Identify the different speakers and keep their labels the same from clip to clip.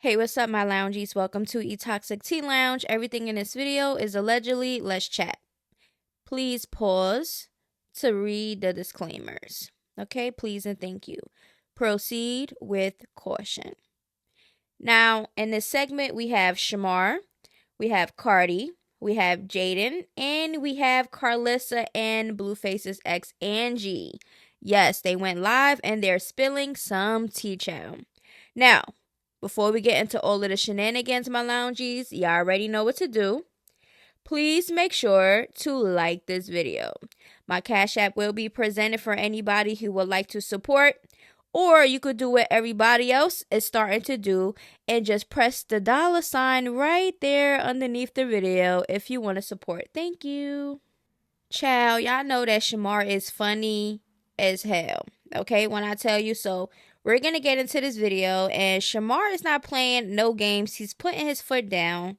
Speaker 1: Hey, what's up, my loungies? Welcome to eToxic Tea Lounge. Everything in this video is allegedly. Let's chat. Please pause to read the disclaimers. Okay, please and thank you. Proceed with caution. Now, in this segment, we have Shamar, we have Cardi, we have Jaidyn, and we have Carlissa and BLueface's ex Angie. Yes, they went live and they're spilling some tea, child. Now, before we get into all of the shenanigans, my loungies, y'all already know what to do. Please make sure to like this video. My Cash App will be presented for anybody who would like to support. Or you could do what everybody else is starting to do and just press the $sign right there underneath the video if you want to support. Thank you. Child, y'all know that Shamar is funny as hell. Okay, when I tell you so. We're going to get into this video, and Shamar is not playing no games. He's putting his foot down,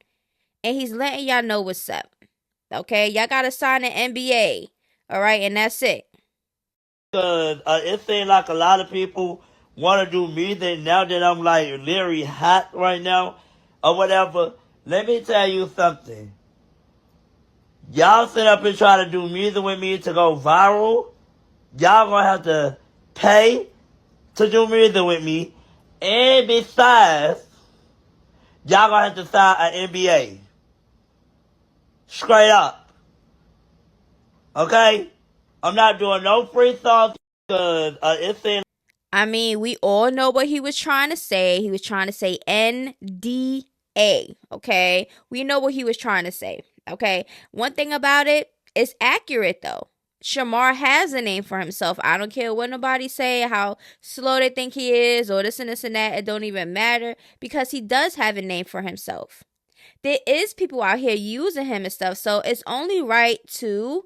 Speaker 1: and he's letting y'all know what's up. Okay, y'all got to sign an NBA, all right, and that's it.
Speaker 2: Because it seems like a lot of people want to do music now that I'm like literally hot right now or whatever. Let me tell you something. Y'all sit up and try to do music with me to go viral. Y'all gonna have to pay to do music with me. And besides, y'all gonna have to sign an NBA. Straight up. Okay? I'm not doing no free songs because it seems.
Speaker 1: I mean, we all know what he was trying to say. He was trying to say NDA, okay? We know what he was trying to say, okay? One thing about it, it's accurate, though. Shamar has a name for himself. I don't care what nobody say, how slow they think he is, or this and this and that. It don't even matter because he does have a name for himself. There is people out here using him and stuff, so it's only right to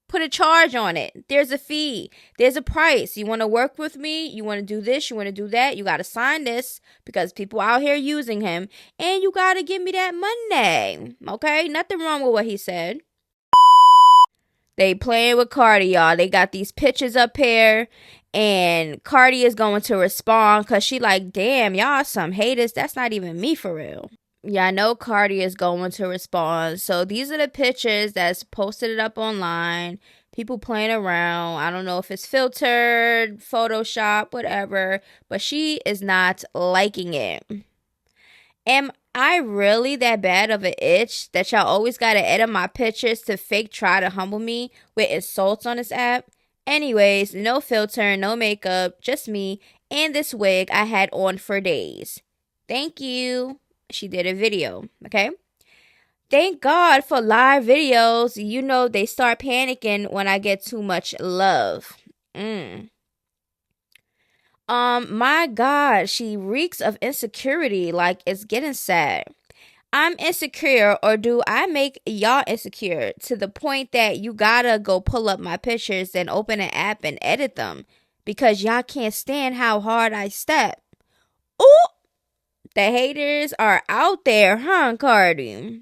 Speaker 1: put a charge on it. There's a fee. There's a price. You want to work with me? You want to do this? You want to do that? You got to sign this because people out here using him, and you got to give me that money. Okay? Nothing wrong with what he said. They playing with Cardi, y'all. They got these pictures up here, and Cardi is going to respond because she like, damn, y'all some haters. That's not even me for real. Yeah, I know Cardi is going to respond. So these are the pictures that's posted it up online. People playing around. I don't know if it's filtered, Photoshop, whatever. But she is not liking it. Am I really that bad of an itch that y'all always got to edit my pictures to fake try to humble me with insults on this app? Anyways, no filter, no makeup, just me and this wig I had on for days. Thank you. She did a video, okay? Thank God for live videos. You know, they start panicking when I get too much love. My God, she reeks of insecurity. Like, it's getting sad. I'm insecure, or do I make y'all insecure to the point that you gotta go pull up my pictures and open an app and edit them because y'all can't stand how hard I step? Ooh! The haters are out there, huh, Cardi?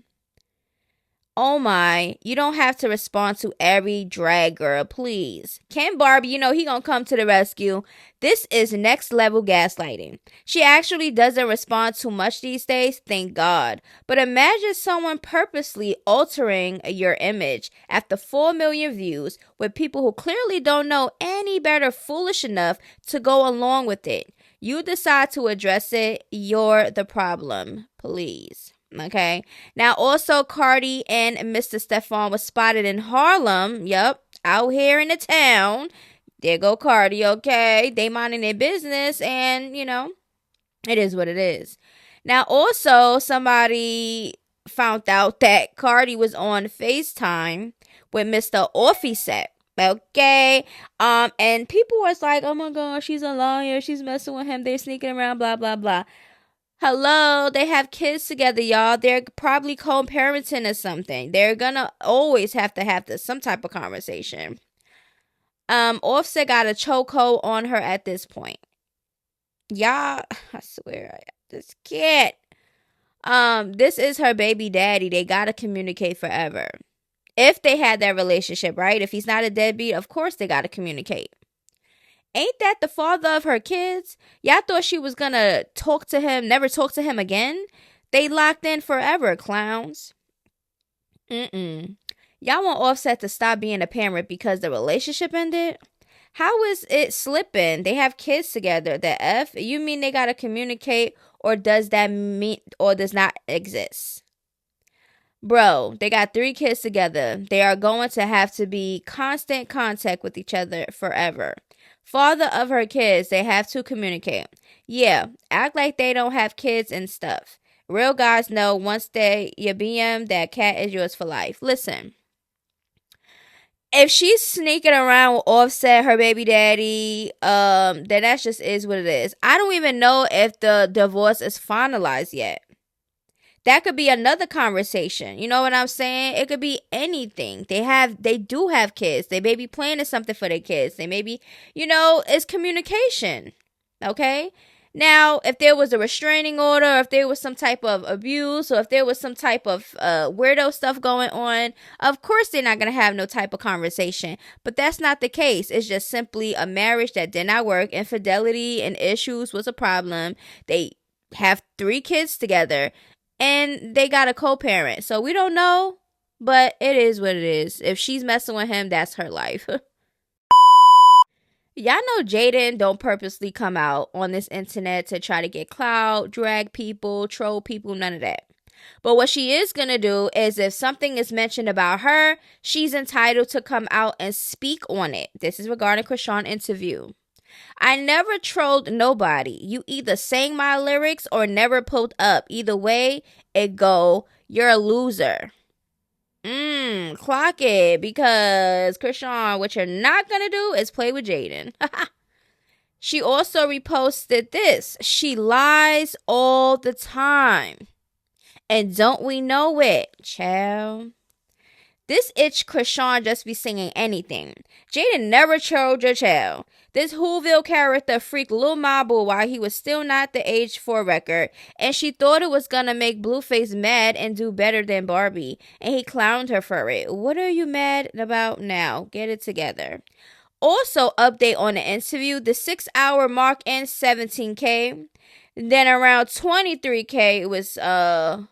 Speaker 1: Oh my, you don't have to respond to every drag girl, please. Ken Barbie, you know he gonna come to the rescue. This is next level gaslighting. She actually doesn't respond too much these days, thank God. But imagine someone purposely altering your image after 4 million views with people who clearly don't know any better, foolish enough to go along with it. You decide to address it, you're the problem, please. Okay. Now, also, Cardi and Mr. Stefan was spotted in Harlem. Yep. Out here in the town. There go Cardi, okay? They minding their business, and, you know, it is what it is. Now, also, somebody found out that Cardi was on FaceTime with Mr. Offset. Okay. And people was like, oh my God, she's a liar. She's messing with him. They're sneaking around, blah, blah, blah. Hello, they have kids together, y'all. They're probably co-parenting or something. They're gonna always have to have some type of conversation. Offset got a chokehold on her at this point. Y'all, I swear, this kid. This is her baby daddy. They gotta communicate forever. If they had that relationship, right? If he's not a deadbeat, of course they gotta communicate. Ain't that the father of her kids? Y'all thought she was gonna talk to him, never talk to him again? They locked in forever, clowns. Mm-mm. Y'all want Offset to stop being a parent because the relationship ended? How is it slipping? They have kids together. The F? You mean they gotta communicate, or does that mean, or does not exist? Bro, they got 3 kids together. They are going to have to be constant contact with each other forever. Father of her kids, they have to communicate. Yeah, act like they don't have kids and stuff. Real guys know once they you BM, that cat is yours for life. Listen, if she's sneaking around with Offset, her baby daddy, then that just is what it is. I don't even know if the divorce is finalized yet. That could be another conversation. You know what I'm saying? It could be anything. They do have kids. They may be planning something for their kids. They may be, it's communication. Okay? Now, if there was a restraining order, or if there was some type of abuse, or if there was some type of weirdo stuff going on, of course they're not going to have no type of conversation. But that's not the case. It's just simply a marriage that did not work. Infidelity and issues was a problem. They have 3 kids together. And they got a co-parent. So we don't know, but it is what it is. If she's messing with him, that's her life. Y'all know Jaidyn don't purposely come out on this internet to try to get clout, drag people, troll people, none of that. But what she is going to do is if something is mentioned about her, she's entitled to come out and speak on it. This is regarding Chrisean interview. I never trolled nobody. You either sang my lyrics or never pulled up. Either way it go, you're a loser. Clock it, because Chrisean, what you're not gonna do is play with Jaidyn. She also reposted this. She lies all the time. And don't we know it, child? This itch Chrisean just be singing anything. Jaidyn never trolled your child. This Whoville character freaked Lil Mabu while he was still not the age for record, and she thought it was gonna make BLueface mad and do better than Barbie, and he clowned her for it. What are you mad about now? Get it together. Also, update on the interview, the 6-hour mark and 17K. Then around 23K, it was at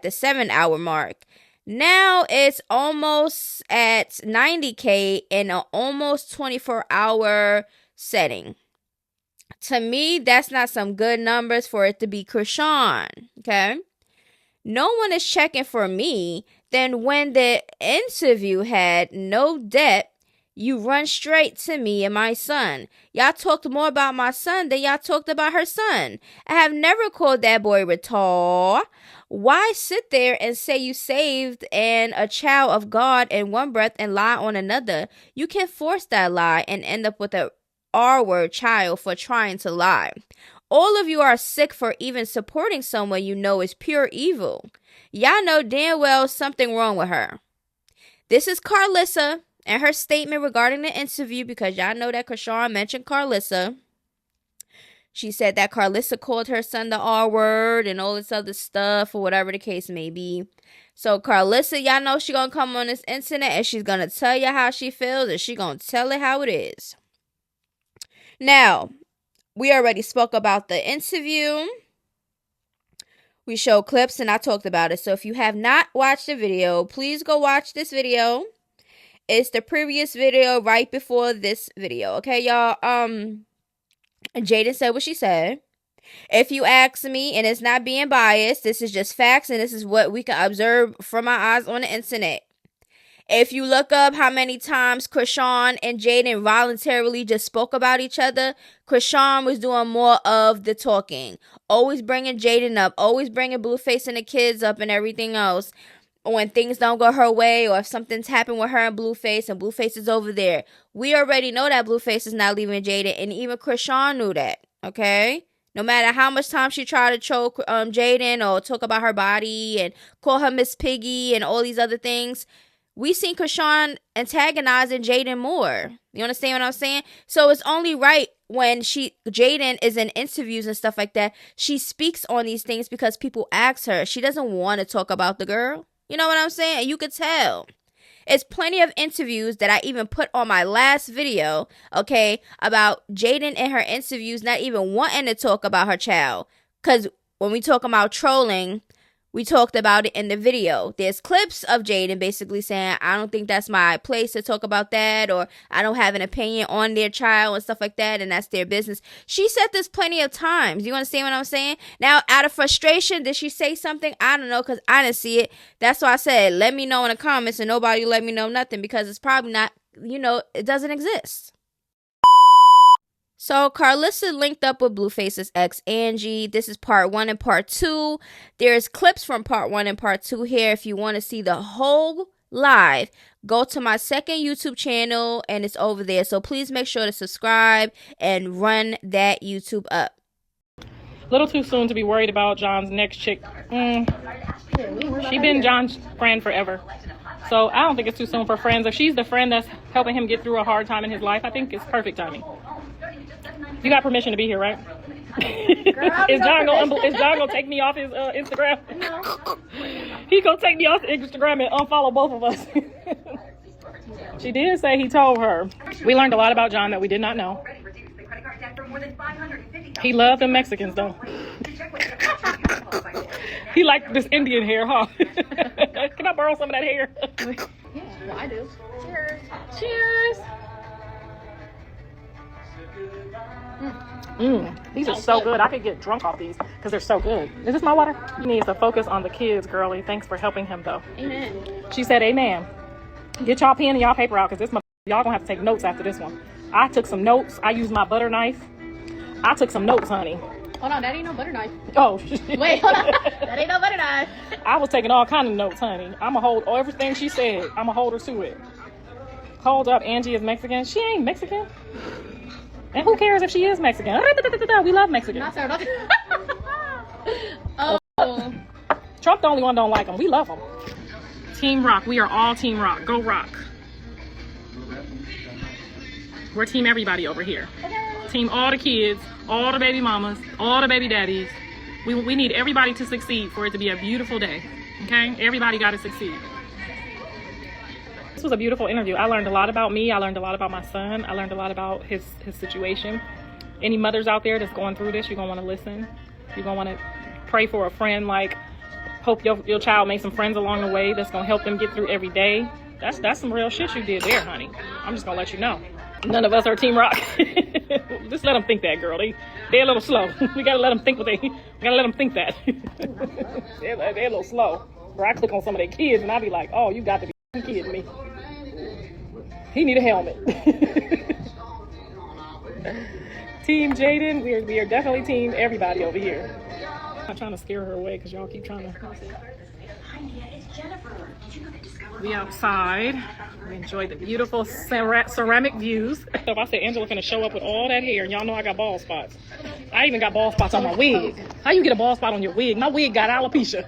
Speaker 1: the 7-hour mark. Now it's almost at 90K in an almost 24-hour setting. To me, that's not some good numbers for it to be Chrisean, okay? No one is checking for me. Then when the interview had no depth, you run straight to me and my son. Y'all talked more about my son than y'all talked about her son. I have never called that boy retard. Why sit there and say you saved and a child of God in one breath and lie on another? You can force that lie and end up with a R-word child for trying to lie. All of you are sick for even supporting someone you know is pure evil. Y'all know damn well something wrong with her. This is Carlissa and her statement regarding the interview, because y'all know that Chrisean mentioned Carlissa. She said that Carlissa called her son the R-word and all this other stuff, or whatever the case may be. So Carlissa, y'all know she gonna come on this internet and she's gonna tell you how she feels, and she gonna tell it how it is. Now, we already spoke about the interview. We showed clips and I talked about it. So if you have not watched the video, please go watch this video. It's the previous video right before this video. Okay, y'all. Jaidyn said what she said. If you ask me, and it's not being biased, this is just facts, and this is what we can observe from our eyes on the internet. If you look up how many times Chrisean and Jaidyn voluntarily just spoke about each other, Chrisean was doing more of the talking. Always bringing Jaidyn up. Always bringing BLueface and the kids up and everything else. When things don't go her way, or if something's happened with her and BLueface is over there. We already know that BLueface is not leaving Jaidyn, and even Chrisean knew that, okay? No matter how much time she tried to choke Jaidyn or talk about her body and call her Miss Piggy and all these other things, we seen Chrisean antagonizing Jaidyn more. You understand what I'm saying? So it's only right when Jaidyn is in interviews and stuff like that, she speaks on these things because people ask her. She doesn't want to talk about the girl. You know what I'm saying? You could tell. It's plenty of interviews that I even put on my last video, okay, about Jaidyn and her interviews not even wanting to talk about her child. Because when we talk about trolling, we talked about it in the video. There's clips of Jaidyn basically saying, I don't think that's my place to talk about that, or I don't have an opinion on their child and stuff like that, and that's their business. She said this plenty of times. You understand what I'm saying? Now, out of frustration, did she say something? I don't know, because I didn't see it. That's why I said, let me know in the comments, and nobody let me know nothing, because it's probably not, it doesn't exist. So Carlissa linked up with BLueface's ex Angie. This is part 1 and part 2. There's clips from part 1 and part 2 here. If you want to see the whole live, go to my second YouTube channel and it's over there. So please make sure to subscribe and run that YouTube up.
Speaker 3: Little too soon to be worried about John's next chick. She been John's friend forever. So I don't think it's too soon for friends. If she's the friend that's helping him get through a hard time in his life, I think it's perfect timing. You got permission to be here, right? Girl, is John gonna take me off his Instagram? No. He gonna take me off Instagram and unfollow both of us. She did say he told her. We learned a lot about John that we did not know. He loved the Mexicans, though. He liked this Indian hair, huh? Can I borrow some of that hair?
Speaker 4: Yeah, well, I do. Cheers.
Speaker 3: Cheers. These are so good. I could get drunk off these because they're so good. Is this my water? He needs to focus on the kids, girly. Thanks for helping him, though.
Speaker 4: Amen.
Speaker 3: She said, amen. Get y'all pen and y'all paper out because y'all gonna have to take notes after this one. I took some notes. I used my butter knife. I took some notes, honey.
Speaker 4: Hold on, that ain't no butter knife.
Speaker 3: Oh.
Speaker 4: Wait, hold on. That ain't no butter knife.
Speaker 3: I was taking all kind of notes, honey. I'm gonna hold everything she said. I'm gonna hold her to it. Hold up, Angie is Mexican. She ain't Mexican. And who cares if she is Mexican? We love Mexicans.
Speaker 4: Oh.
Speaker 3: Trump the only one don't like them. We love them. Team Rock. We are all Team Rock. Go Rock. We're Team everybody over here. Team all the kids, all the baby mamas, all the baby daddies. We need everybody to succeed for it to be a beautiful day. Okay? Everybody got to succeed. This was a beautiful interview. I learned a lot about me. I learned a lot about my son. I learned a lot about his situation. Any mothers out there that's going through this, you're going to want to listen. You're going to want to pray for a friend. Like, hope your child makes some friends along the way that's going to help them get through every day. That's some real shit you did there, honey. I'm just going to let you know. None of us are Team Rock. Just let them think that, girl. They're a little slow. We got to let them think we got to let them think that. They're a little slow. Or I click on some of their kids and I be like, oh, you got to be kidding me. He need a helmet. Team Jaidyn, we are definitely team everybody over here. I'm trying to scare her away because y'all keep trying to. We outside. We enjoy the beautiful ceramic views. So if I said Angela finna show up with all that hair, and y'all know I got bald spots. I even got bald spots on my wig. How you get a bald spot on your wig? My wig got alopecia.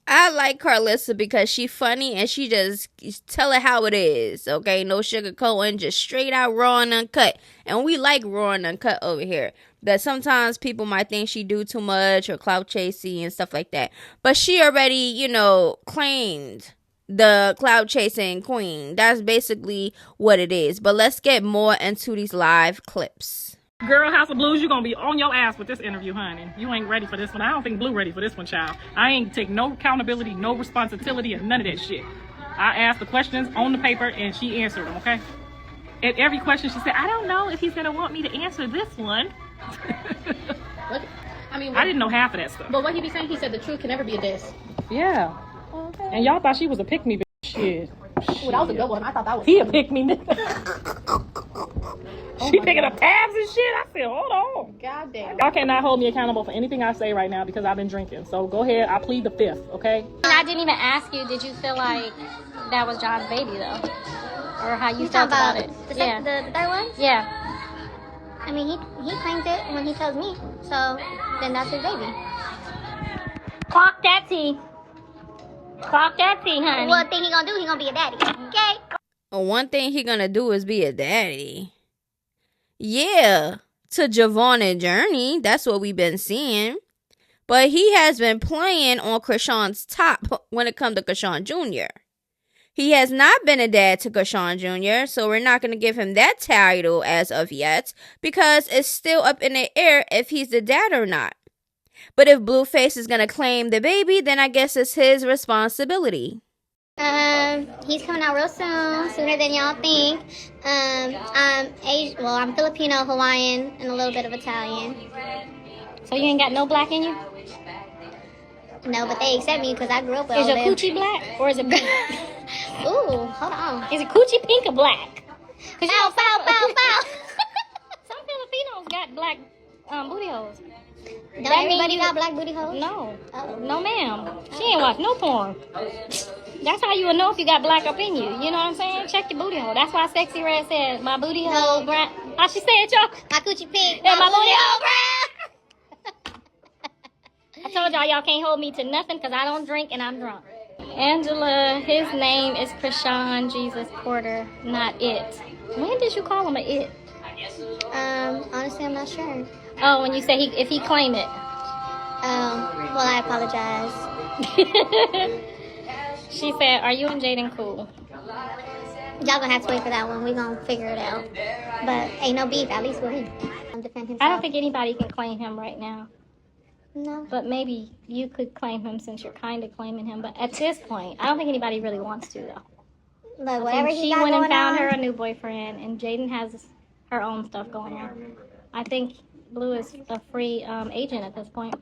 Speaker 1: I like Carlissa because she funny and she just tell it how it is, okay? No sugarcoating, just straight out raw and uncut. And we like raw and uncut over here. But sometimes people might think she do too much or clout chasing and stuff like that. But she already, claimed the clout chasing queen. That's basically what it is. But let's get more into these live clips.
Speaker 3: Girl, House of Blues, you're going to be on your ass with this interview, honey. You ain't ready for this one. I don't think Blue ready for this one, child. I ain't take no accountability, no responsibility, and none of that shit. I asked the questions on the paper, and she answered them, okay? At every question, she said, I don't know if he's going to want me to answer this one. I didn't know half of that stuff.
Speaker 4: But what he be saying, he said the truth can never be a diss.
Speaker 3: Yeah. Okay. And y'all thought she was a pick-me bitch. Shit.
Speaker 4: Well, that was a good one. I thought that was
Speaker 3: He a pick-me. She picking up tabs and shit. I said, hold on.
Speaker 4: God damn.
Speaker 3: Y'all cannot hold me accountable for anything I say right now because I've been drinking. So go ahead. I plead the fifth, okay?
Speaker 5: And I didn't even ask you, did you feel like that was John's baby, though? Or how you felt about it?
Speaker 6: The third one?
Speaker 5: Yeah.
Speaker 6: I mean, he claims it when he tells me. So, then that's his baby.
Speaker 5: Clock that tea. Clock that tea, honey.
Speaker 6: One thing he gonna do, he gonna be a daddy. Okay?
Speaker 1: One thing he gonna do is be a daddy. Yeah, to Javon and Journey. That's what we've been seeing. But he has been playing on Chrisean's top when it comes to Chrisean Jr. He has not been a dad to Chrisean Jr., so we're not going to give him that title as of yet because it's still up in the air if he's the dad or not. But if BLueface is going to claim the baby, then I guess it's his responsibility.
Speaker 6: He's coming out real soon, sooner than y'all think. I'm Filipino, Hawaiian, and a little bit of Italian.
Speaker 5: So you ain't got no black in you?
Speaker 6: No, but they accept me because I grew up with
Speaker 5: Is
Speaker 6: all
Speaker 5: your
Speaker 6: them.
Speaker 5: coochie black or is it pink?
Speaker 6: Ooh, hold on.
Speaker 5: Is it coochie pink or black? Cause
Speaker 6: Bow, bow, bow, bow.
Speaker 5: some Filipinos got black booty holes.
Speaker 6: Don't everybody got black booty holes?
Speaker 5: No,
Speaker 6: Oh.
Speaker 5: no ma'am. She ain't watch no porn. That's how you will know if you got black up in you. You know what I'm saying? Check your booty hole. That's why Sexy Red said, my booty hole brown. How she said, y'all?
Speaker 6: My coochie pink.
Speaker 5: Yeah, my booty hole
Speaker 6: brown.
Speaker 5: I told y'all can't hold me to nothing because I don't drink and I'm drunk. Angela, his name is Chrisean Jesus Porter, not it. When did you call him a it?
Speaker 6: Honestly, I'm not sure.
Speaker 5: Oh, when you say if he claim it.
Speaker 6: Well, I apologize.
Speaker 5: She said, are you and Jaidyn cool?
Speaker 6: Y'all gonna have to wait for that one. We gonna figure it out. But ain't no beef. At least with him. Defend himself.
Speaker 5: I don't think anybody can claim him right now.
Speaker 6: No.
Speaker 5: But maybe you could claim him since you're kind of claiming him. But at this point, I don't think anybody really wants to, though.
Speaker 6: Look, whatever
Speaker 5: she
Speaker 6: he got
Speaker 5: went and
Speaker 6: going
Speaker 5: found
Speaker 6: on.
Speaker 5: her a new boyfriend, and Jaidyn has her own stuff going on. I think Blue is a free agent at this point.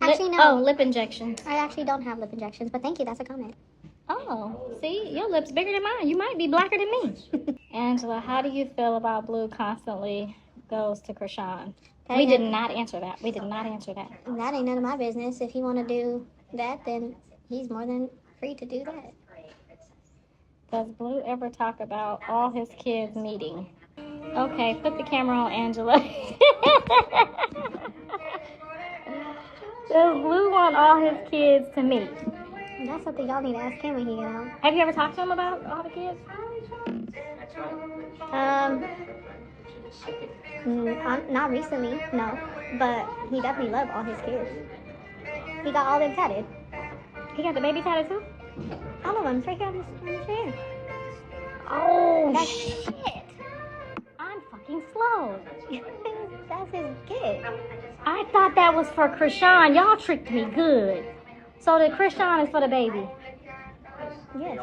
Speaker 6: Actually, no.
Speaker 5: Lip injection.
Speaker 6: I actually don't have lip injections, but thank you. That's a comment.
Speaker 5: Oh, see, your lips bigger than mine. You might be blacker than me. Angela, how do you feel about Blue constantly goes to Chrisean? We did not answer that. That
Speaker 6: That ain't none of my business. If he want to do that, then he's more than free to do that.
Speaker 5: Does Blue ever talk about all his kids meeting? Okay, put the camera on Angela. Does Blue want all his kids to meet?
Speaker 6: That's something y'all need to ask him when he get out.
Speaker 5: Have you ever talked to him about all the kids?
Speaker 6: Not recently, no. But he definitely loved all his kids. He got all them tatted.
Speaker 5: He got the baby tatted too?
Speaker 6: All of them. It's right here on his hair.
Speaker 5: Oh,
Speaker 6: That's
Speaker 5: shit. I'm fucking slow.
Speaker 6: That's his kid.
Speaker 5: I thought that was for Chrisean. Y'all tricked me good. So the Chrisean is for the baby.
Speaker 6: Yes.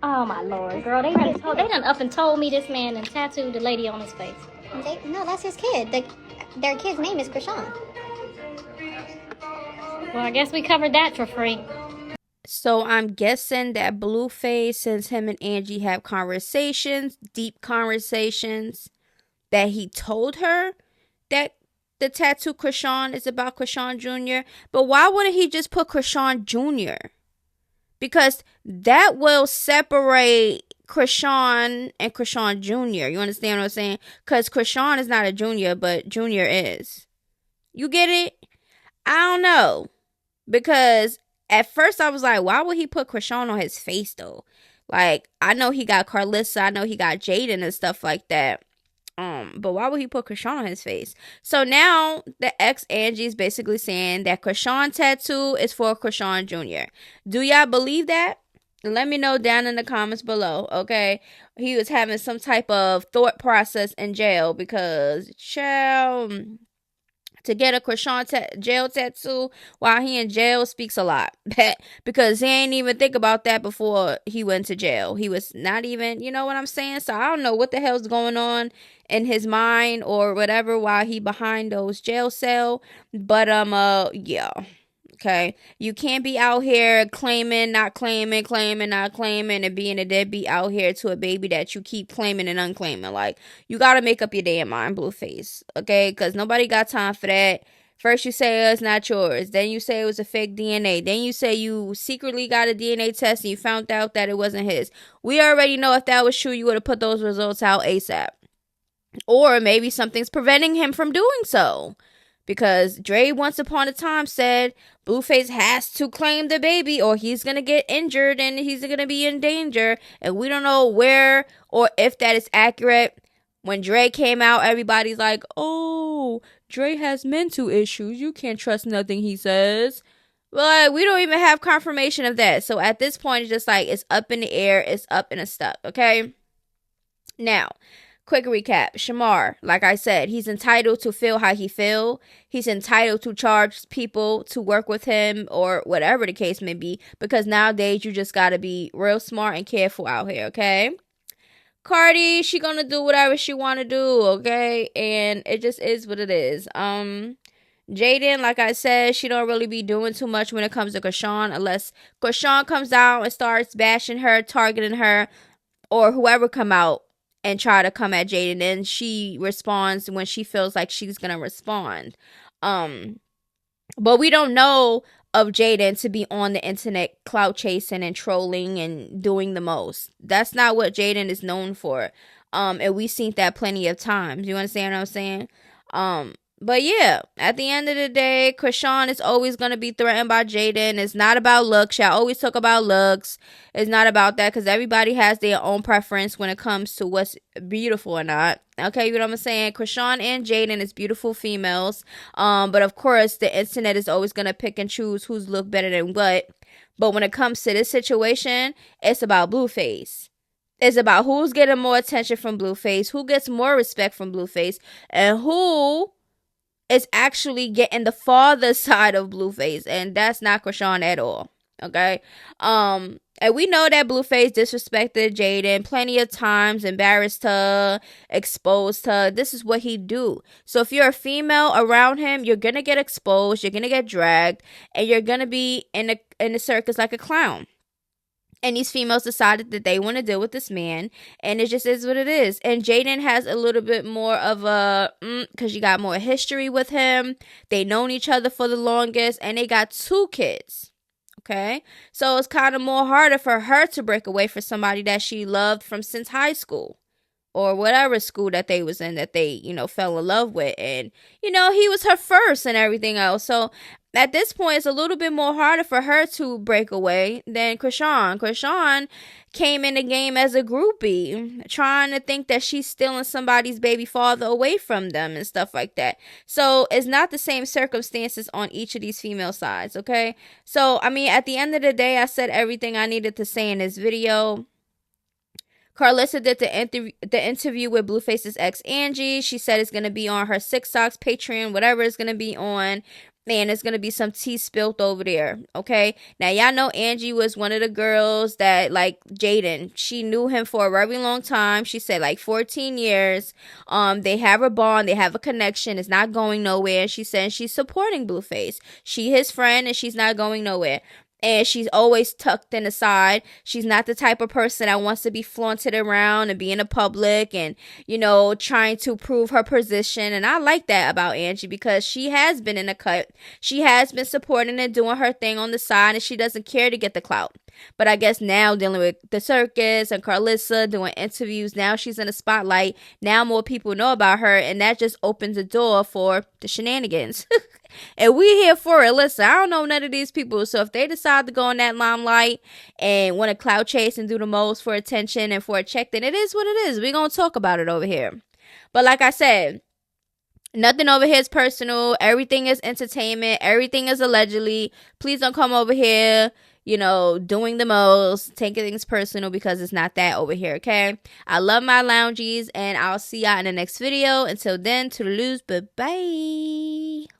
Speaker 5: Oh my lord, girl, they done up and told me this man and tattooed the lady on his face.
Speaker 6: No, that's his kid. Their kid's name is Chrisean.
Speaker 5: Well, I guess we covered that for free.
Speaker 1: So I'm guessing that BLueface, since him and Angie have conversations, deep conversations, that he told her that the tattoo Chrisean is about Chrisean Jr. But why wouldn't he just put Chrisean Jr.? Because that will separate Chrisean and Chrisean Jr. You understand what I'm saying? Because Chrisean is not a junior, but Junior is. You get it? I don't know. Because at first I was like, why would he put Chrisean on his face though? Like, I know he got Carlissa, I know he got Jaidyn and stuff like that. But why would he put Chrisean on his face? So now the ex Angie is basically saying that Chrisean tattoo is for Chrisean Jr. Do y'all believe that? Let me know down in the comments below, okay? He was having some type of thought process in jail because, to get a Chrisean jail tattoo while he in jail speaks a lot. Because he ain't even think about that before he went to jail. He was not even, you know what I'm saying? So I don't know what the hell's going on in his mind or whatever while he behind those jail cell. But, yeah. Okay, you can't be out here claiming, not claiming, claiming, not claiming, and being a deadbeat out here to a baby that you keep claiming and unclaiming. Like, you gotta make up your damn mind, BLueface. Okay, because nobody got time for that. First you say it's not yours, then you say it was a fake DNA, then you say you secretly got a DNA test and you found out that it wasn't his. We already know if that was true, you would have put those results out ASAP. Or maybe something's preventing him from doing so. Because Dre once upon a time said BLueface has to claim the baby or he's going to get injured and he's going to be in danger. And we don't know where or if that is accurate. When Dre came out, everybody's like, oh, Dre has mental issues. You can't trust nothing he says. Well, we don't even have confirmation of that. So at this point, it's just like it's up in the air, it's up and it's stuck. Okay. Now, quick recap. Shamar, like I said, he's entitled to feel how he feel. He's entitled to charge people to work with him or whatever the case may be. Because nowadays you just gotta be real smart and careful out here. Okay. Cardi, she gonna do whatever she wanna do, okay? And it just is what it is. Jaidyn, like I said, she don't really be doing too much when it comes to Chrisean, unless Chrisean comes out and starts bashing her, targeting her, or whoever come out and try to come at Jaidyn, and she responds when she feels like she's gonna respond. But we don't know of Jaidyn to be on the internet clout chasing and trolling and doing the most. That's not what Jaidyn is known for. And we've seen that plenty of times. You understand what I'm saying? But yeah, at the end of the day, Chrisean is always going to be threatened by Jaidyn. It's not about looks. I always talk about looks. It's not about that because everybody has their own preference when it comes to what's beautiful or not. Okay, you know what I'm saying? Chrisean and Jaidyn is beautiful females. But of course, the internet is always going to pick and choose who's look better than what. But when it comes to this situation, it's about BLueface. It's about who's getting more attention from BLueface, who gets more respect from BLueface, and who is actually getting the father side of BLueface, and that's not Chrisean at all. Okay, and we know that BLueface disrespected Jaidyn plenty of times, embarrassed her, exposed her. This is what he do. So if you're a female around him, you're gonna get exposed, you're gonna get dragged, and you're gonna be in the circus like a clown. And these females decided that they want to deal with this man. And it just is what it is. And Jaidyn has a little bit more of a... because you got more history with him. They known each other for the longest. And they got 2 kids. Okay? So it's kind of more harder for her to break away from somebody that she loved from since high school. Or whatever school that they was in that they, fell in love with. And, he was her first and everything else. So at this point, it's a little bit more harder for her to break away than Chrisean. Chrisean came in the game as a groupie, trying to think that she's stealing somebody's baby father away from them and stuff like that. So it's not the same circumstances on each of these female sides, okay? So, at the end of the day, I said everything I needed to say in this video. Carlissa did the interview with BLueface's ex, Angie. She said it's going to be on her Six Socks, Patreon, whatever it's going to be on. And it's going to be some tea spilled over there, okay? Now, y'all know Angie was one of the girls that, like Jaidyn, she knew him for a very long time. She said, 14 years. They have a bond. They have a connection. It's not going nowhere. She said she's supporting BLueface. She his friend, and she's not going nowhere. And she's always tucked in the side. She's not the type of person that wants to be flaunted around and be in the public and, trying to prove her position. And I like that about Angie because she has been in the cut. She has been supporting and doing her thing on the side, and she doesn't care to get the clout. But I guess now dealing with the circus and Carlissa doing interviews, now she's in the spotlight. Now more people know about her, and that just opens the door for the shenanigans. And we here for it. Listen, I don't know none of these people. So if they decide to go in that limelight and want to clout chase and do the most for attention and for a check, then it is what it is. We're going to talk about it over here. But like I said, nothing over here is personal. Everything is entertainment. Everything is allegedly. Please don't come over here, doing the most, taking things personal, because it's not that over here, okay? I love my loungies, and I'll see y'all in the next video. Until then, toodaloos, bye-bye.